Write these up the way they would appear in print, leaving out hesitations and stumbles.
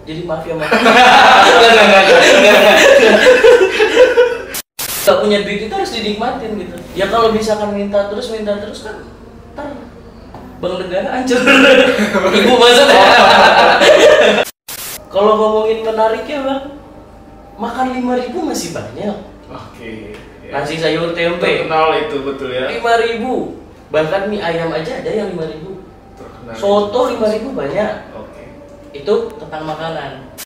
Jadi maaf ya mas. Enggak. Gak punya duit itu harus dinikmatin gitu. Ya kalau misalkan minta terus kan ntar bank negara hancur. Ibu maksudnya. Kalau ngomongin menariknya bang, makan 5.000 masih banyak. Oke. Ya. Nasi sayur tempe. Terkenal itu betul ya. 5.000. Bahkan mie ayam aja ada yang 5.000. Terkenal. Soto 5.000 banyak. Oke. Itu tentang makanan.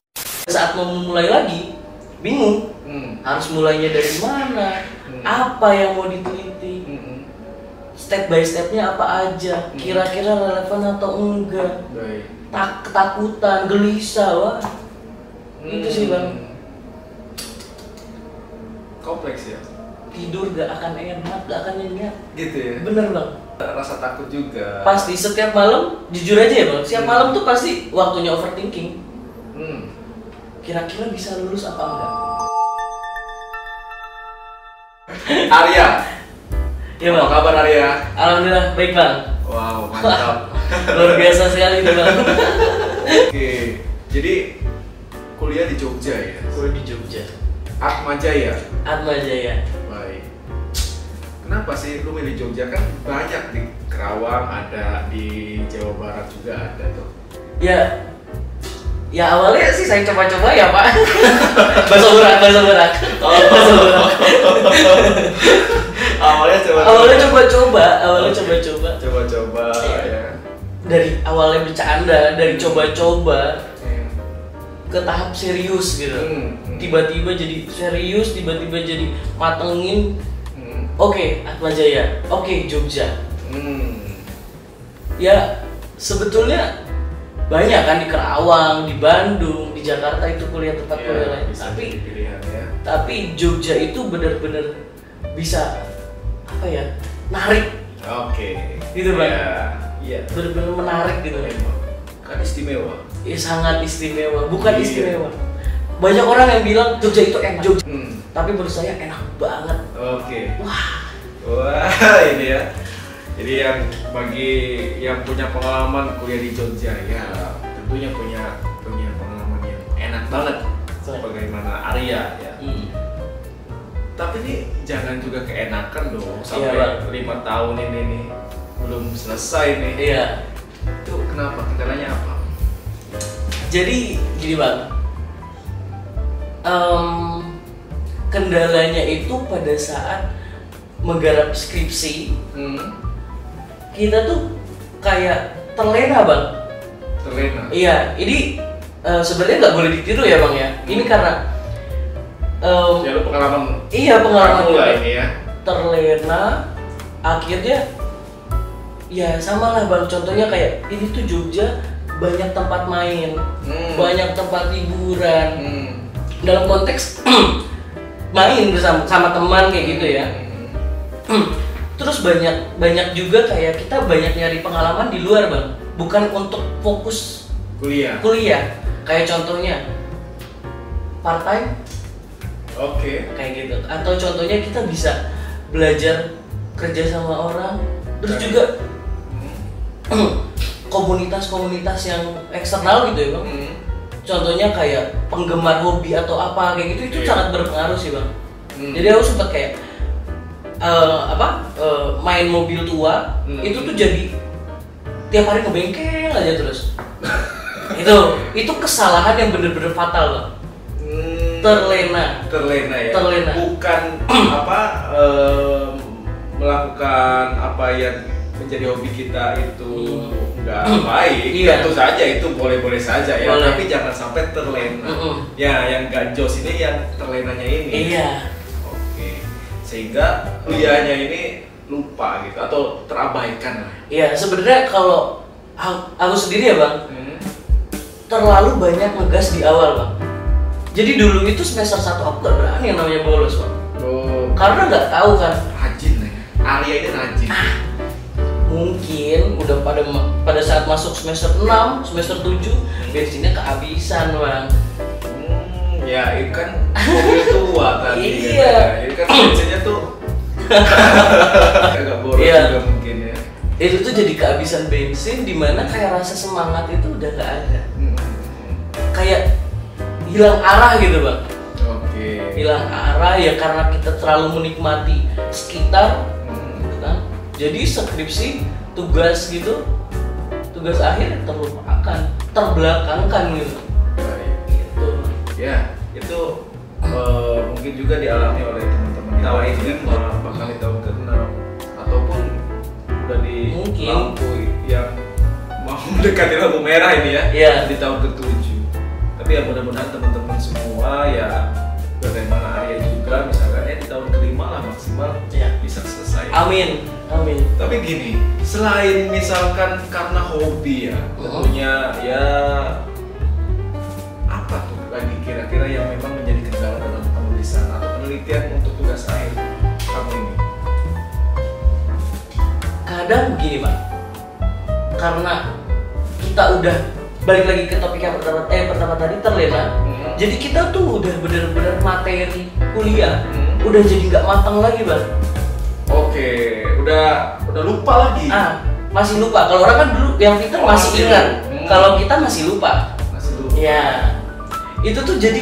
Saat mau mulai lagi, bingung. Harus mulainya dari mana? Apa yang mau diteliti? Step by stepnya apa aja? Kira-kira relevan atau enggak? Baik. Ketakutan, gelisah, wah. Itu sih bang. Kompleks ya. Tidur gak akan enak, gak akan nyenyak. Gitu ya. Bener bang. Rasa takut juga. Pasti setiap malam, jujur aja ya bang. Setiap malam tuh pasti waktunya overthinking. Kira-kira bisa lulus apa enggak? Arya. Ya bang. Apa kabar Arya? Alhamdulillah baik bang. Wow, mantap. Luar biasa sekali nih bang. Oke, jadi kuliah di Jogja ya? Kuliah di Jogja. Atmajaya. Atmajaya. Baik. Kenapa sih lu milih Jogja? Kan banyak di Kerawang, ada di Jawa Barat juga ada tuh. Ya awalnya sih saya coba-coba ya pak. Bahasa berak. Awalnya coba-coba. Coba-coba ya. Dari awalnya bercanda, dari coba-coba ke tahap serius gitu. Tiba-tiba jadi serius, tiba-tiba jadi matengin. Oke, Atmajaya. Oke, Jogja. Ya sebetulnya banyak kan di Kerawang, di Bandung, di Jakarta itu kuliah tempat kuliah lain. Tapi Jogja itu benar-benar bisa apa ya? Narik. Oke. Gitu bang. Iya. Benar-benar menarik gitu. Kan istimewa. Sangat istimewa, bukan istimewa. Banyak orang yang bilang Jogja itu enak. Tapi menurut saya enak banget. Oke. Wah, ini ya. Jadi bagi yang punya pengalaman kuliah di Jogja ya tentunya punya pengalaman yang enak banget. Sebagaimana Arya ya. Tapi ini jangan juga keenakan dong sampai 5 tahun ini nih belum selesai nih. Iya. Itu kenapa? Kendalanya apa? Jadi gini bang, kendalanya itu pada saat menggarap skripsi, kita tuh kayak terlena bang. Terlena? Iya, ini sebenarnya nggak boleh ditiru ya bang ya. Ini karena ya lu pengalaman. Iya pengalaman lah ini ya. Terlena, akhirnya ya sama lah bang. Contohnya kayak ini tuh Jogja banyak tempat main, banyak tempat hiburan. Dalam konteks main bersama teman kayak gitu ya. Terus banyak juga kayak kita banyak nyari pengalaman di luar bang, bukan untuk fokus kuliah. Kayak contohnya part time. Oke. Kayak gitu. Atau contohnya kita bisa belajar kerja sama orang, terus juga komunitas-komunitas yang eksternal gitu ya bang. Contohnya kayak penggemar hobi atau apa kayak gitu itu sangat berpengaruh sih bang. Jadi aku sempat kayak main mobil tua itu tuh jadi tiap hari ke bengkel aja terus. itu kesalahan yang bener-bener fatal bang. Terlena ya. Terlena. Bukan melakukan apa yang menjadi hobi kita itu nggak baik. Tentu saja itu boleh-boleh saja ya. Tapi jangan sampai terlena. Ya, yang nggak jos ini yang terlenanya ini. Iya. Oke. Sehingga kuliahnya ini lupa gitu atau terabaikan. Iya, sebenarnya kalau aku sendiri ya bang, terlalu banyak ngegas di awal bang. Jadi dulu itu semester 1 aku gak berani yang namanya bolos bang. Karena nggak tahu kan. Rajin ya. Arya ini rajin. Mungkin udah pada saat masuk semester 6, semester 7 bensinnya kehabisan bang. Ya itu kan mobil tua tadi. Iya. Ini kan bensinnya tuh agak boros juga mungkin ya. Itu tuh jadi kehabisan bensin dimana kayak rasa semangat itu udah gak ada. Kayak hilang arah gitu bang. Oke. Hilang arah ya karena kita terlalu menikmati sekitar, gitu kan. Jadi skripsi, tugas gitu, tugas akhir terlupakan, terbelakangkan gitu. Baik. Gitu. Ya, itu mungkin juga dialami oleh teman-teman yang lain ya, bahkan di tahun ke-6 ataupun udah di Mungkin. lampu yang mau mendekati lampu merah ini ya, Iya. di tahun ke-7. Tapi ya mudah-mudahan teman-teman semua ya bagaimana Arya juga misalkan ya di tahun ke-5 lah maksimal Iya. bisa selesai. Amin, amin. Tapi gini, selain misalkan karena hobi ya, tentunya ya apa tuh lagi kira-kira yang memang menjadi kendala dalam penulisan atau penelitian untuk tugas akhir kamu ini? Kadang begini bang, karena kita udah balik lagi ke topik yang pertama tadi terlena. Jadi kita tuh udah bener-bener materi kuliah udah jadi nggak matang lagi bang. Oke, udah lupa lagi. Masih lupa. Kalau orang kan dulu yang pintar masih ingat. Kalau kita masih lupa. Masih lupa. Ya, itu tuh jadi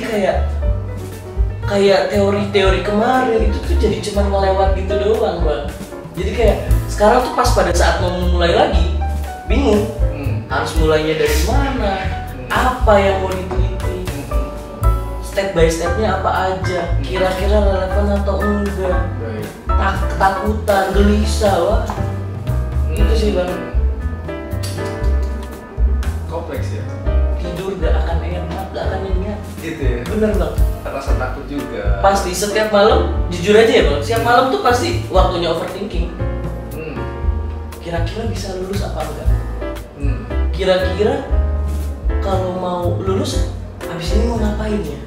kayak teori-teori kemarin itu tuh jadi cuma ngelewat gitu doang bang. Jadi kayak sekarang tuh pas pada saat mau mulai lagi bingung harus mulainya dari mana, apa yang mau diteliti, step by stepnya apa aja, kira-kira relevan atau enggak, ketakutan, gelisah, wah itu sih bang. Kompleks ya. Tidur gak akan enak, gak akan nyenyak. Gitu ya. Bener bang. Rasa takut juga. Pasti setiap malam, jujur aja ya bang, setiap malam tuh pasti waktunya overthinking. Kira-kira bisa lulus apa enggak? Kira-kira kalau mau lulus, habis ini mau ngapain ya?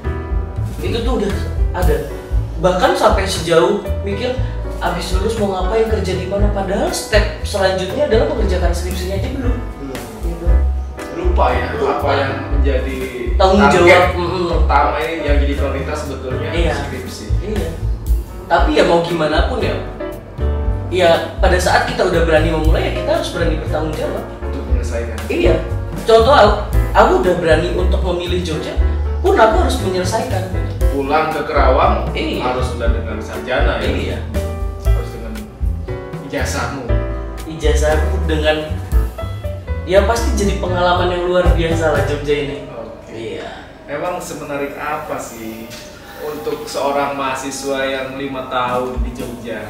Itu tuh udah ada. Bahkan sampai sejauh mikir, habis lulus mau ngapain, kerja di mana? Padahal step selanjutnya adalah mengerjakan skripsinya aja belum. Gitu. Lupa ya, apa yang menjadi tanggung jawab pertama ini yang jadi prioritas sebetulnya skripsi. Iya. Tapi ya mau gimana pun ya, ya pada saat kita udah berani memulai ya kita harus berani bertanggung jawab untuk menyelesaikan. Iya. Contoh aku udah berani untuk memilih Jogja, pun aku harus menyelesaikan. Pulang ke Kerawang harus sudah dengan sarjana ya. Iya. Harus dengan ijazahmu. Ijazahmu dengan ya pasti jadi pengalaman yang luar biasa lah Jogja ini. Oke. Iya. Emang semenarik apa sih untuk seorang mahasiswa yang 5 tahun di Jogja?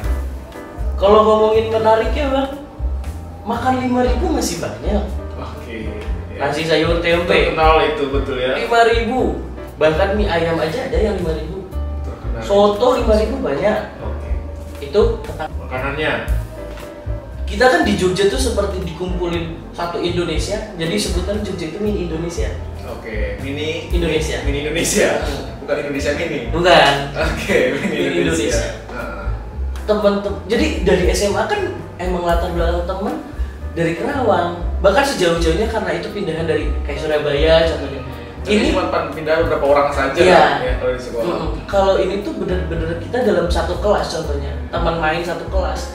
Kalau ngomongin menarik ya bang, makan 5.000 masih banyak. Oke. Ya. Nasi sayur tempe. Terkenal itu betul ya. 5.000. Bahkan mie ayam aja ada yang 5.000. Terkenal. Soto 5.000 banyak. Oke. Itu makanannya. Kita kan di Jogja tuh seperti dikumpulin satu Indonesia. Jadi sebutan Jogja itu mini Indonesia. Oke, mini Indonesia. Mini Indonesia. Bukan Indonesia mini. Bukan. Oke, mini Indonesia. Teman-teman, jadi dari SMA kan emang latar belakang teman dari Kerawang, bahkan sejauh-jauhnya karena itu pindahan dari kayak Surabaya contohnya. Ini cuma pindah beberapa orang saja ya kalau di sekolah. Kalau ini tuh bener-bener kita dalam satu kelas contohnya, teman main satu kelas.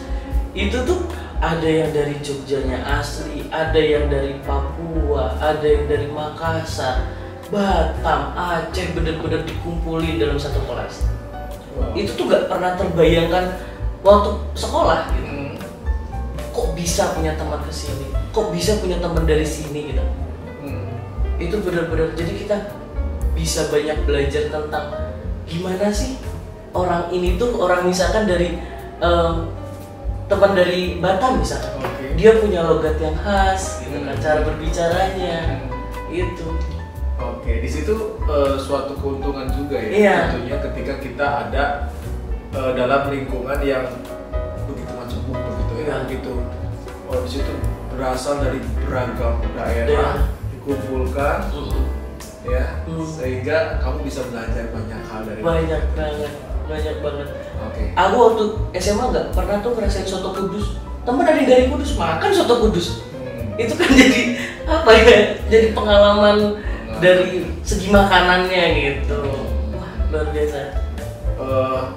Itu tuh ada yang dari Jogjanya asli, ada yang dari Papua, ada yang dari Makassar, Batam, Aceh, bener-bener dikumpulin dalam satu kelas. Wow. Itu tuh gak pernah terbayangkan waktu sekolah gitu. Kok bisa punya teman kesini? Kok bisa punya teman dari sini gitu? Itu benar-benar jadi kita bisa banyak belajar tentang gimana sih orang ini tuh orang misalkan dari teman dari Batam misalkan, dia punya logat yang khas gitu kan, cara berbicaranya itu. Oke, di situ suatu keuntungan juga ya tentunya ketika kita ada dalam lingkungan yang begitu macam buku gitu ya, begitu. Oh, di situ berasal dari beragam daerah dikumpulkan, ya, sehingga kamu bisa belajar banyak hal dari banyak banget. Oke. Aku waktu SMA nggak pernah tuh ngerasain soto Kudus. Temen ada yang dari Kudus makan soto Kudus. Itu kan jadi apa ya? Jadi pengalaman dari segi makanannya gitu. Wah, luar biasa.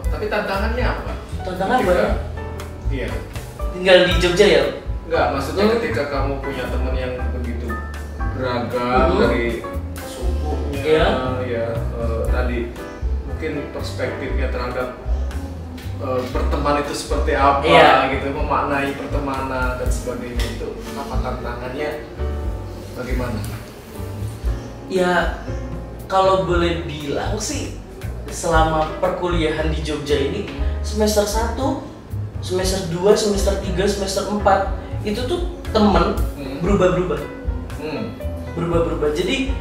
Tapi tantangannya apa? Tantangan banyak. Iya. Tinggal di Jogja ya? Enggak, maksudnya ketika kamu punya teman yang begitu beragam dari sukunya, ya, mungkin perspektifnya terhadap berteman itu seperti apa, gitu, memaknai pertemanan dan sebagainya, itu apa tantangannya, bagaimana? Ya kalau boleh bilang sih selama perkuliahan di Jogja ini semester 1, semester 2, semester 3, semester 4 itu tuh temen berubah-berubah. Berubah-berubah. Jadi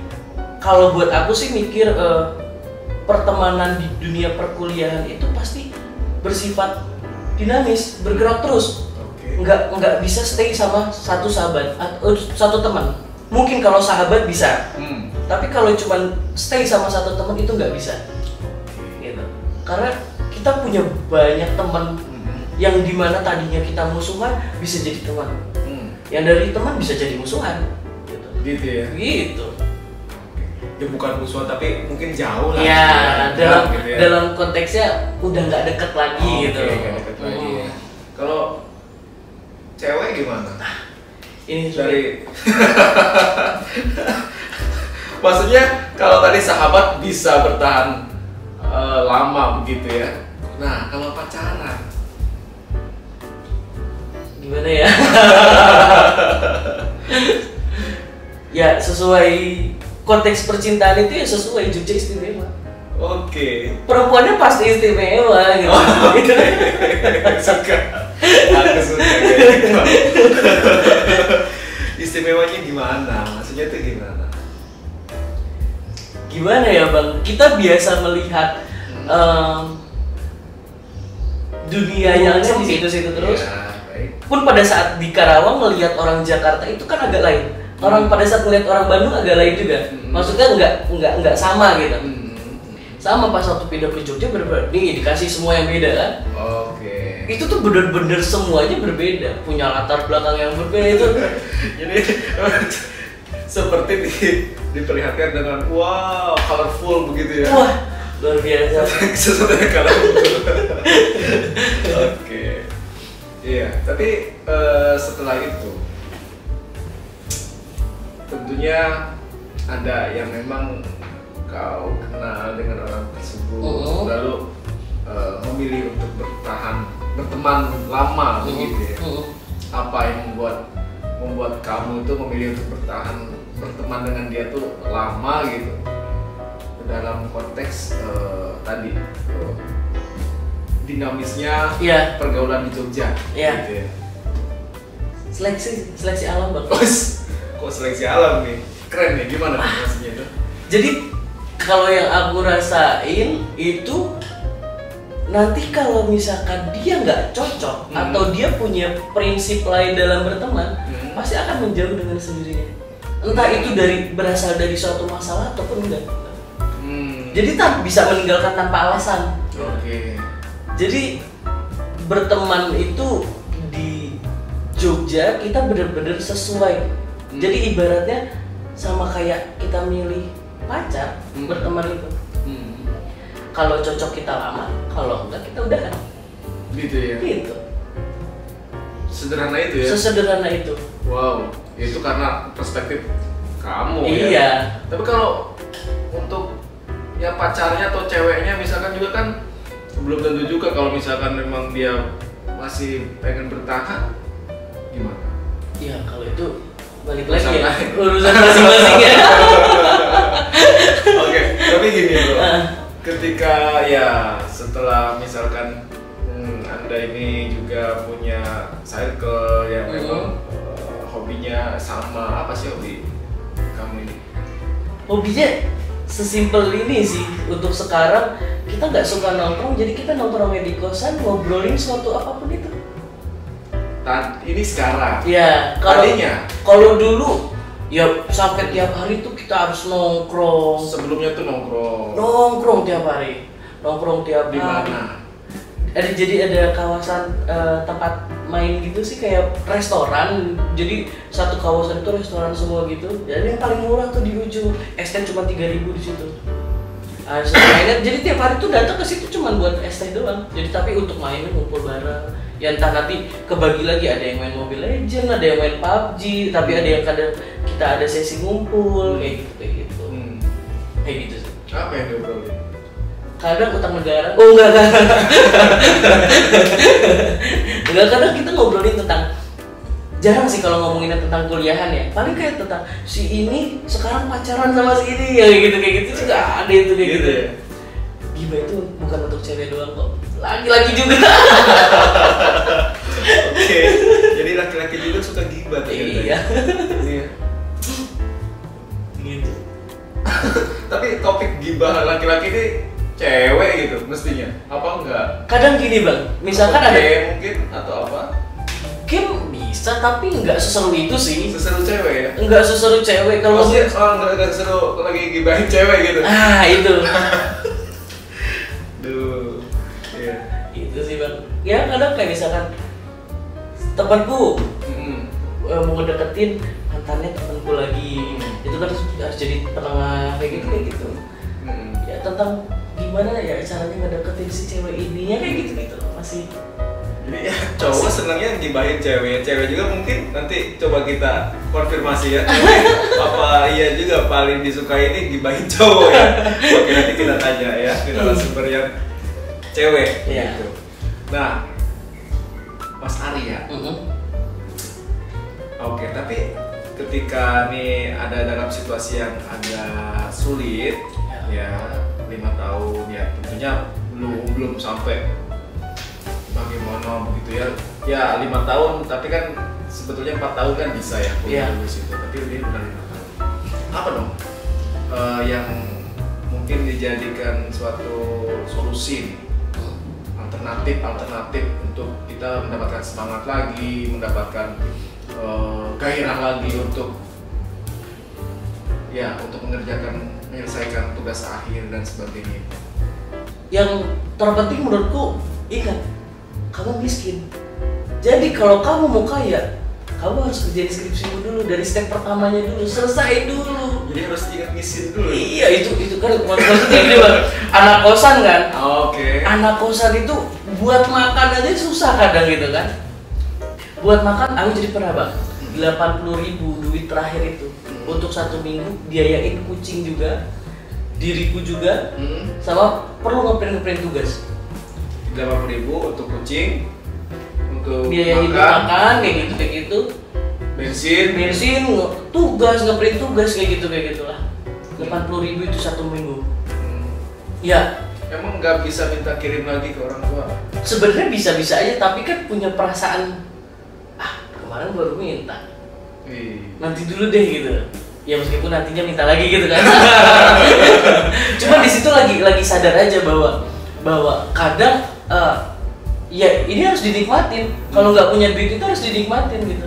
kalau buat aku sih mikir pertemanan di dunia perkuliahan itu pasti bersifat dinamis, bergerak terus. Nggak bisa stay sama satu sahabat atau satu teman. Mungkin kalau sahabat bisa, tapi kalau cuma stay sama satu teman itu nggak bisa. Gitu. Karena kita punya banyak teman yang dimana tadinya kita musuhan bisa jadi teman. Yang dari teman bisa jadi musuhan. Gitu ya. Gitu. Ya bukan musuhan tapi mungkin jauh lah. Ya, dalam gitu ya. dalam konteksnya udah nggak deket lagi gitu. Nggak deket lagi ya. Kalau cewek gimana? Ini Dari maksudnya kalau tadi sahabat bisa bertahan lama begitu ya. Nah, kalau pacaran gimana ya? Ya sesuai konteks percintaan itu ya sesuai Jogja istimewa. Oke. Perempuannya pasti istimewa gitu. Suka. Aku suka kayak gitu. Istimewanya gimana? Maksudnya itu gimana? Gimana ya Bang? Kita biasa melihat dunia yang di situ-situ terus. Ya, baik. Pun pada saat di Karawang melihat orang Jakarta itu kan agak lain. Orang pada saat melihat orang Bandung agak lain juga. Maksudnya nggak sama gitu. Sama pas waktu pindah ke Jogja bener-bener nih dikasih semua yang beda kan. Oke. Itu tuh bener-bener semuanya berbeda, punya latar belakang yang berbeda itu. Jadi seperti diperlihatkan dengan wow, colorful begitu ya. Wah, luar biasa. Sesuatu yang colorful. Oke. Iya, tapi setelah itu tentunya ada yang memang kau kenal dengan orang tersebut, lalu memilih untuk berteman lama begitu ya. Apa yang membuat kamu itu memilih untuk berteman dengan dia tuh lama gitu, dalam konteks tadi dinamisnya pergaulan di Jogja gitu ya. Seleksi alam Bang. Kok seleksi alam nih? Keren nih, gimana maksudnya itu? Jadi kalau yang aku rasain itu nanti kalau misalkan dia nggak cocok atau dia punya prinsip lain dalam berteman, pasti akan menjauh dengan sendirinya. Entah itu berasal dari suatu masalah ataupun enggak. Jadi bisa meninggalkan tanpa alasan. Oke. Jadi berteman itu di Jogja kita benar-benar sesuai. Jadi ibaratnya sama kayak kita milih pacar, berteman itu. Kalau cocok kita lama, kalau enggak kita udahan. Gitu ya. Gitu. Sederhana itu ya. Sesederhana itu. Wow, itu karena perspektif kamu ya. Iya. Tapi kalau untuk ya pacarnya atau ceweknya misalkan juga kan belum tentu juga, kalau misalkan memang dia masih pengen bertahan gimana? Iya, kalau itu balik lagi ya, urusan masing-masing ya. Oke, tapi gini bro, ketika ya setelah misalkan Anda ini juga punya circle yang memang hobinya sama, apa sih hobi kamu ini? Hobinya sesimpel ini sih, untuk sekarang kita nggak suka nongkrong, jadi kita nongkrongnya di kosan, ngobrolin suatu apapun itu. Ini sekarang. Ya, kalau dulu ya sampai tiap hari tuh kita harus nongkrong. Sebelumnya tuh nongkrong. Nongkrong tiap hari. Nongkrong tiap di hari. mana? Jadi ada kawasan tempat main gitu sih, kayak restoran. Jadi satu kawasan itu restoran semua gitu. Jadi yang paling murah tuh di ujung. Es teh cuma 3.000 di situ. Jadi tiap hari tuh datang ke situ cuma buat es teh doang. Jadi tapi untuk main ngumpul bareng. Ya entah nanti kebagi lagi, ada yang main Mobile Legends, ada yang main PUBG, tapi ada yang kadang kita ada sesi ngumpul kayak gitu. Kayak gitu sih. Apa yang diobrolin? kadang utang negara. Oh enggak. Enggak, kadang kita ngobrolin tentang, jarang sih kalau ngomongin tentang kuliahan ya. Paling kayak tentang si ini sekarang pacaran sama si ini ya, kayak gitu juga ada itu kayak gitu. Ya? Gibah itu bukan untuk cewek doang kok, laki-laki juga. Oke, jadi laki-laki juga suka gibah. Iya. Iya. Gitu. Tapi topik gibah laki-laki ini cewek gitu mestinya, apa enggak? Kadang gini bang, misalkan ada mungkin atau apa? game bisa tapi nggak seseru itu sih. Seseru cewek ya? Nggak seseru cewek kalau maksudnya nggak seseru lagi gibahin cewek gitu. Itu. Duh, iya. Itu sih bang. Ya kadang kayak misalkan temanku mau ngedeketin mantannya temanku lagi, itu kan harus jadi penengah kayak gitu. Ya tentang gimana ya caranya ngedeketin si cewek ini ya kayak gitu masih. Jadi ya cowok senangnya gibahin cewek juga mungkin nanti coba kita konfirmasi ya. Apa iya juga paling disukai ini gibahin cowok ya? Oke, nanti kita tanya ya ke narasumber yang cewek gitu. Nah, Mas Arya. Oke, tapi ketika nih ada dalam situasi yang agak sulit ya 5 tahun ya tentunya belum sampai bagaimana begitu ya 5 tahun tapi kan sebetulnya 4 tahun kan bisa ya kuliah lulus itu, tapi ini udah 5 tahun. Apa dong yang mungkin dijadikan suatu solusi alternatif untuk kita mendapatkan semangat lagi, mendapatkan gairah lagi untuk menyelesaikan tugas akhir dan sebagainya. Yang terpenting menurutku, ingat, kamu miskin. Jadi kalau kamu mau kaya, kamu harus kerjain skripsimu dulu, dari step pertamanya dulu, selesai dulu. Jadi harus ingat miskin dulu. Iya, itu kan maksudnya gini bang, anak kosan kan. Oke. Anak kosan itu buat makan aja susah kadang gitu kan. Buat makan, aku jadi pernah bang, 80.000 duit terakhir itu untuk 1 minggu, biayain kucing juga, diriku juga, sama perlu ngeprint tugas. 80.000 untuk kucing, untuk biayain makan kayak gitu, bensin, tugas, ngeprint tugas kayak gitulah. 80.000 itu 1 minggu. Ya. Emang nggak bisa minta kirim lagi ke orang tua? Sebenarnya bisa aja, tapi kan punya perasaan, kemarin baru minta. Nanti dulu deh gitu. Ya meskipun nantinya minta lagi gitu kan. Cuma di situ lagi sadar aja bahwa kadang ya ini harus dinikmatin. Kalau nggak punya duit itu harus dinikmatin gitu.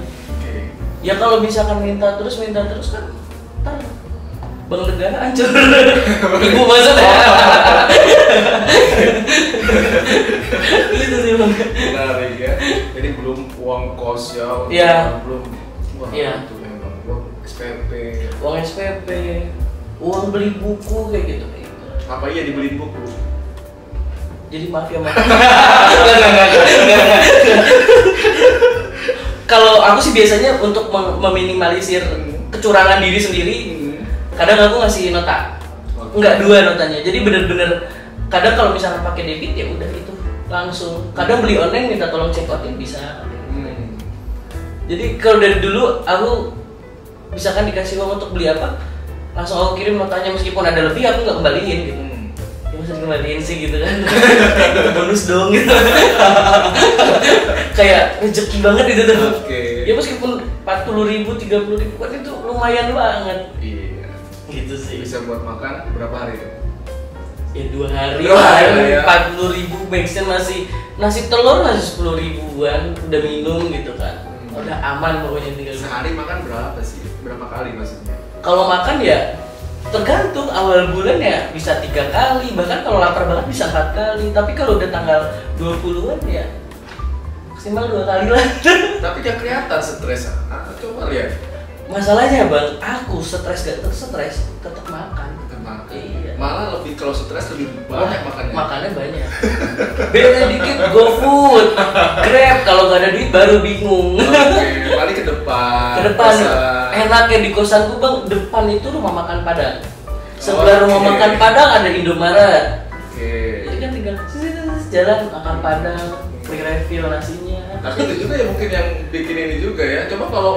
Ya kalau misalkan minta terus kan ntar bank negara hancur. Ibu maksudnya. Gitu sih bang. Menarik ya. Jadi belum uang kos ya. Iya. Belum. Iya. Uang SPP, uang beli buku kayak gitu. Apa iya dibeliin buku? Jadi maaf ya mas. Kalau aku sih biasanya untuk meminimalisir kecurangan diri sendiri, kadang aku ngasih nota, nggak 2 notanya. Jadi bener-bener kadang kalau misalnya pakai debit ya udah itu langsung. Kadang beli online minta tolong check outin bisa. Jadi kalau dari dulu aku misalkan dikasih uang untuk beli apa, langsung aku kirim notanya, meskipun ada lebih aku nggak kembaliin gitu. Ya masa dikembaliin sih gitu kan. Bonus dong gitu. Kayak rezeki banget itu tuh. Ya meskipun 40.000, 30.000 kan itu lumayan banget. Iya. Gitu sih. Bisa buat makan berapa hari itu? Ya 2 hari. 40.000 backsen masih nasi telur masih 10.000-an, udah minum gitu kan. Udah aman pokoknya tinggal. Sehari makan berapa sih? Berapa kali maksudnya? Kalau makan ya tergantung, awal bulan ya bisa 3 kali, bahkan kalau lapar banget bisa 4 kali. Tapi kalau udah tanggal 20-an ya maksimal 2 kali lah. Tapi gak kelihatan stres. Coba lihat. Masalahnya bang, aku stres gak stres tetap makan. Iya. Malah lebih kalau stres lebih banyak makannya. Makannya banyak. Beda dikit GoFood, Grab, kalau nggak ada duit baru bingung. Oke, paling ke depan. Enaknya di kosanku bang, depan itu rumah makan Padang. Sebelah rumah makan Padang ada Indomaret. Jadi kan tinggal jalan makan padang, refill nasinya. Tapi itu juga ya mungkin yang bikin ini juga ya. Coba kalau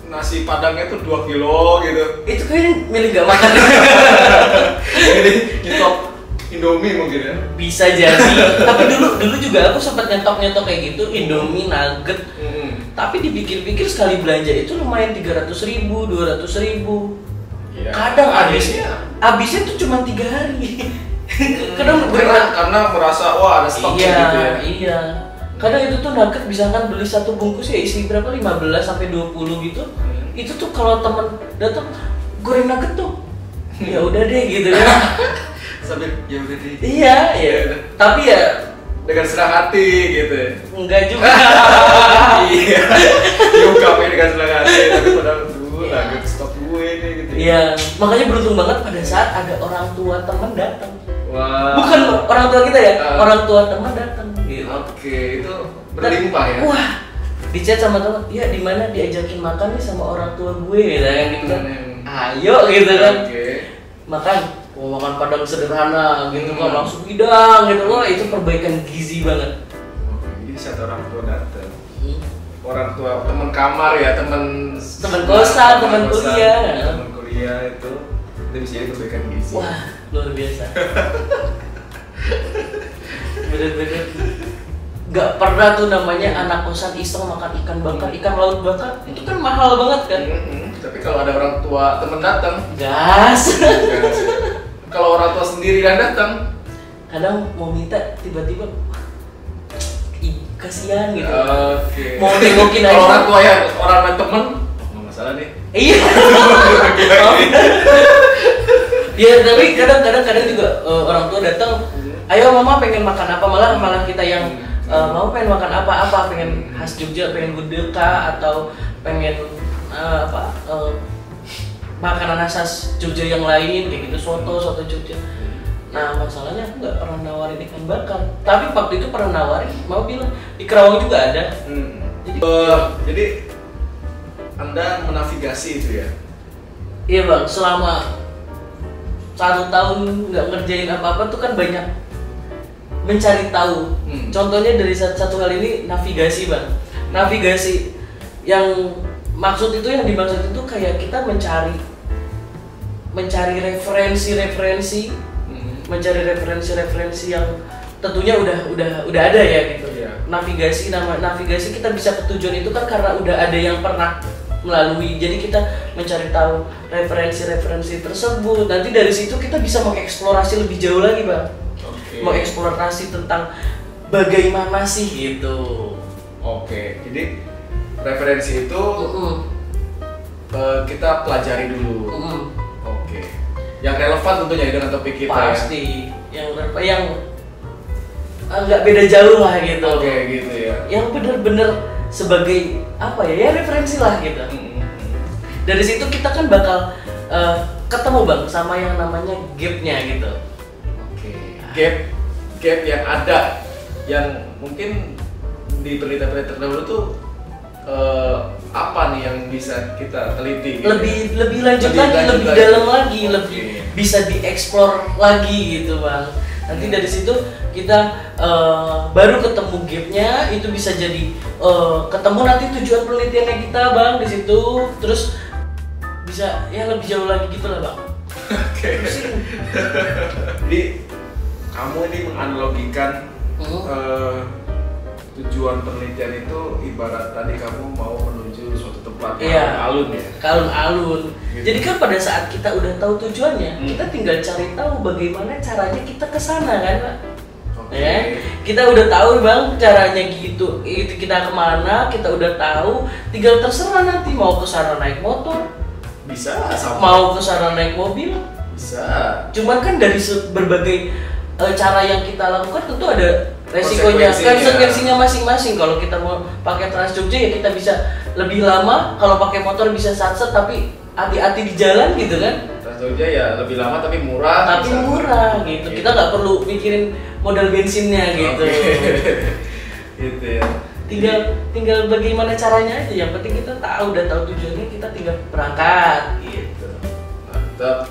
nasi padangnya tuh 2 kilo gitu. Itu kayaknya milih gak makan. Jadi nyetok Indomie mungkin ya. Bisa jadi. Tapi dulu juga aku sempat nyetok kayak gitu, Indomie, nugget. Tapi dipikir-pikir sekali belanja itu lumayan 300.000, 200.000. Ya, kadang habisnya tuh cuma 3 hari. Kadang karena merasa wah ada stok gitu ya. Iya. Kadang itu tuh nugget misalkan beli satu bungkus ya isi berapa 15 sampai 20 gitu. Itu tuh kalau teman datang goreng nugget tuh. Ya udah deh gitu ya. Sampai ya udah deh. Iya. Tapi ya dengan senang hati gitu. Enggak juga. Iya. Diungkapin dengan senang hati tapi padahal nugget stok gue nih gitu. Iya, makanya beruntung banget pada saat ada orang tua teman datang. Wah. Bukan orang tua kita ya, orang tua teman datang. Gitu. Oke, itu berlimpah ya. Wah, di chat sama teman, ya di mana diajakin makan nih sama orang tua gue, gitu kan? Ayo gitu kan. Makan, mau makan padang sederhana gitu kan, langsung hidang gitu loh, itu perbaikan gizi banget. Jadi satu orang tua datang. Orang tua teman kamar ya, teman kosan, teman kuliah. Teman kuliah itu bisa jadi perbaikan gizi. Wah, luar biasa. Bener-bener nggak pernah tuh namanya anak kosan iseng makan ikan bakar, ikan laut bakar, itu kan mahal banget kan. Tapi kalau ada orang tua temen datang, gas. Kalau orang tua sendiri yang datang, kadang mau minta tiba-tiba kasihan gitu. Okay. Mau nengokin aja. Kalau orang tua ya orang temen, nggak masalah nih. Iya. Ya tapi kadang juga orang tua datang, ayo mama pengen makan apa, malah kita yang mau pengen makan apa pengen khas Jogja, pengen gudeg atau pengen makanan khas Jogja yang lain kayak gitu, soto Jogja. Nah masalahnya aku nggak pernah nawarin ikan bakar, tapi waktu itu pernah nawarin, mau bilang di Kerawang juga ada. Jadi Anda menavigasi itu ya? Iya bang, selama 1 tahun nggak ngerjain apa-apa tuh kan banyak mencari tahu. Contohnya dari satu hal ini navigasi bang. Navigasi yang maksud itu yang dimaksud itu kayak kita mencari referensi, mencari referensi yang tentunya udah ada ya gitu. Navigasi kita bisa ke tujuan itu kan karena udah ada yang pernah melalui. Jadi kita mencari tahu referensi tersebut. Nanti dari situ kita bisa mengeksplorasi lebih jauh lagi bang. Mengeksplorasi tentang bagaimana sih gitu. Jadi referensi itu kita pelajari dulu. Yang relevan tentunya dengan topik kita. Pasti. Yang nggak beda jauh lah gitu. Gitu ya. Yang bener-bener sebagai apa ya referensi lah gitu. Dari situ kita kan bakal ketemu bang sama yang namanya gapnya gitu. Gap yang ada, yang mungkin di penelitian terdahulu tuh apa nih yang bisa kita teliti? Gitu lebih lanjut lagi, lebih dalam lagi, lebih bisa dieksplor lagi gitu bang. Nanti dari situ kita baru ketemu gapnya, itu bisa jadi ketemu nanti tujuan penelitiannya kita bang di situ, terus bisa ya lebih jauh lagi gitu lah bang. Jadi kamu ini menganalogikan tujuan penelitian itu ibarat tadi kamu mau menuju suatu tempat yang alun-alun ya? Alun-alun. Gitu. Jadi kan pada saat kita udah tahu tujuannya, kita tinggal cari tahu bagaimana caranya kita ke sana kan Pak? Ya, kita udah tahu bang caranya gitu, itu kita kemana, kita udah tahu, tinggal terserah nanti mau ke sana naik motor, bisa, mau ke sana naik mobil, bisa. Cuman kan dari berbagai cara yang kita lakukan tentu ada resikonya, konsekuensinya masing-masing. Kalau kita mau pakai Trans Jogja ya kita bisa lebih lama, kalau pakai motor bisa satset tapi hati-hati di jalan gitu kan. Trans Jogja ya lebih lama tapi murah. Tapi murah gitu. Kita nggak perlu mikirin modal bensinnya gitu. Gitu ya. Tinggal bagaimana caranya aja. Yang penting kita udah tahu tujuannya, kita tinggal berangkat gitu. Mantap.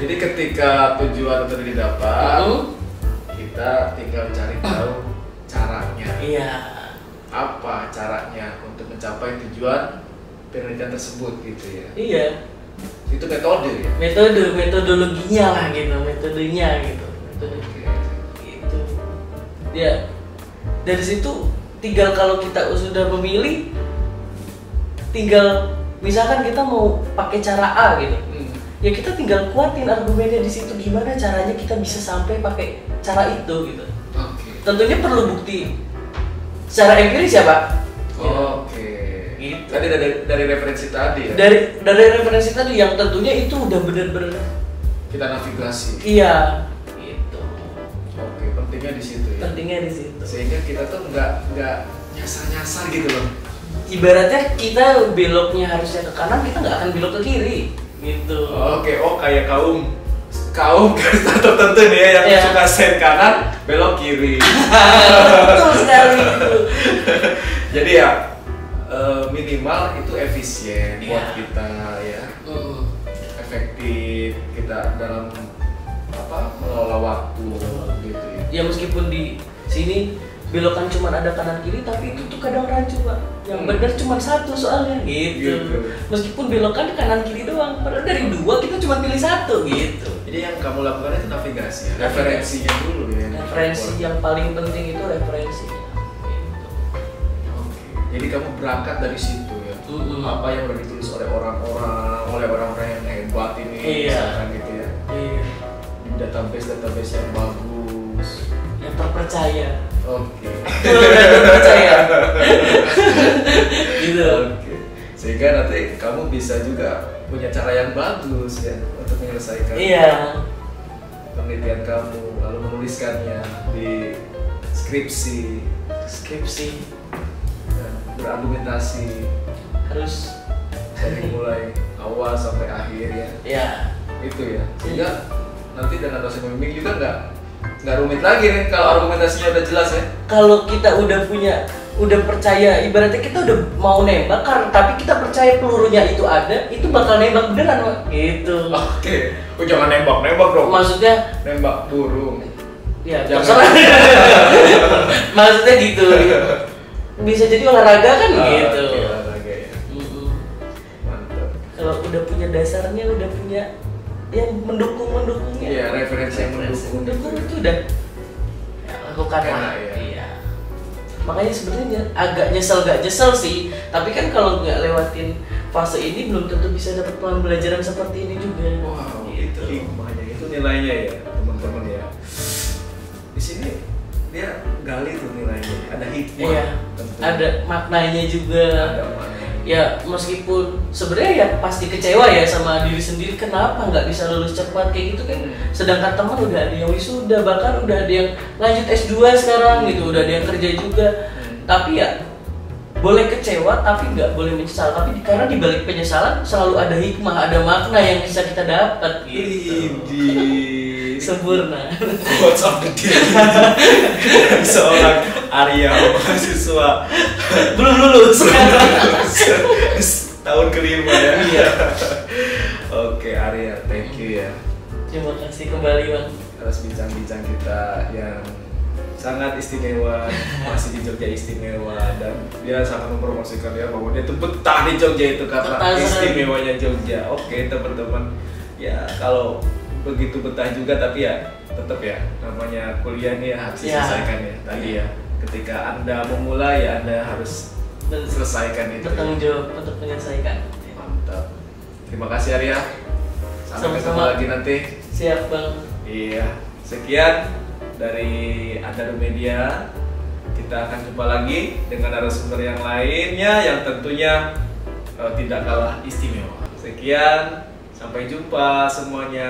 Jadi ketika tujuan itu didapat, kita tinggal cari tahu caranya. Iya. Apa caranya untuk mencapai tujuan penelitian tersebut gitu ya? Iya. Itu metode ya? Metodologinya lah gitu, metodenya gitu. Gitu. Ya, dari situ tinggal kalau kita sudah memilih, tinggal misalkan kita mau pakai cara A gitu, ya kita tinggal kuatin argumennya di situ gimana caranya kita bisa sampai pakai cara itu gitu. Tentunya perlu bukti secara empiris ya Pak. Gitu. Tadi dari referensi tadi ya? Dari referensi tadi yang tentunya itu udah bener-bener kita navigasi. Iya, gitu. Pentingnya di situ ya. Pentingnya di situ. Sehingga kita tuh nggak nyasar-nyasar gitu loh. Ibaratnya kita beloknya harusnya ke kanan, kita nggak akan belok ke kiri, gitu. Kayak kaum tertentu nih ya yang suka sen kanan, belok kiri. Betul sekali itu. Jadi ya minimal itu efisien buat kita ya, efektif kita dalam mengelola waktu gitu ya. Ya meskipun di sini belokan cuma ada kanan kiri, tapi itu tuh kadang rancu Pak. Yang benar cuma satu soalnya gitu. Meskipun belokan kanan kiri doang, padahal dari dua kita cuma pilih satu gitu. Jadi yang kamu lakukan itu navigasi, referensinya dulu ya. Referensi yang paling penting itu referensinya. Gitu. Jadi kamu berangkat dari situ ya. Apa yang udah ditulis oleh orang-orang yang hebat ini, misalkan gitu ya. Iya. Database yang bagus, yang terpercaya. Terpercaya. Gitu. Sehingga nanti kamu bisa juga punya cara yang bagus ya untuk menyelesaikan penelitian kamu, lalu menuliskannya di skripsi dan berargumentasi harus dari mulai awal sampai akhir ya. Iya. Itu ya. Sehingga nanti dengan dosen pembimbing juga nggak rumit lagi nih kalau argumentasinya udah jelas ya. Kalau kita udah percaya, ibaratnya kita udah mau nembak, tapi kita percaya pelurunya itu ada, itu bakal nembak beneran Pak. Gitu. Jangan nembak dong. Maksudnya nembak burung. Ya, terserah. Maksudnya gitu. Bisa jadi olahraga kan gitu. Olahraga ya. Mantap. Kalau udah punya dasarnya, udah punya yang mendukungnya. Iya, referensi yang mendukung itu udah lakukan lah. Iya. Makanya sebenarnya agak gak nyesel sih, tapi kan kalau nggak lewatin fase ini belum tentu bisa dapat pembelajaran seperti ini juga. Wow, itu hikmahnya, itu nilainya ya teman-teman ya. Di sini dia gali tuh nilainya, ada hikmah. Iya. Ada maknanya juga. Ada maknanya. Ya meskipun sebenarnya ya pasti kecewa ya sama diri sendiri, kenapa nggak bisa lulus cepat kayak gitu kan. Sedangkan teman udah ada yang wisuda, bahkan udah ada yang lanjut S2 sekarang gitu, udah ada yang kerja juga. Tapi ya boleh kecewa tapi nggak boleh menyesal, tapi karena di balik penyesalan selalu ada hikmah, ada makna yang bisa kita dapat gitu. Sempurna. Quotes of the day. Seorang Arya mahasiswa belum lulus. Tahun kelima ya. Iya. Oke Arya, thank you ya. Terima kasih kembali Bang atas bincang-bincang kita yang sangat istimewa, masih di Jogja istimewa, dan dia sangat mempromosikan ya bahwa dia tuh betah di Jogja itu karena istimewanya Jogja. Oke teman-teman, ya kalau begitu betah juga tapi ya tetap ya namanya kuliah nih harus diselesaikan ya tadi ya. Ketika Anda memulai ya Anda harus selesaikan itu. Bertanggung jawab untuk menyelesaikan. Mantap. Terima kasih Arya. Sampai ketemu lagi nanti. Siap Bang. Iya. Sekian dari Andaro Media. Kita akan jumpa lagi dengan narasumber yang lainnya yang tentunya tidak kalah istimewa. Sekian. Sampai jumpa semuanya.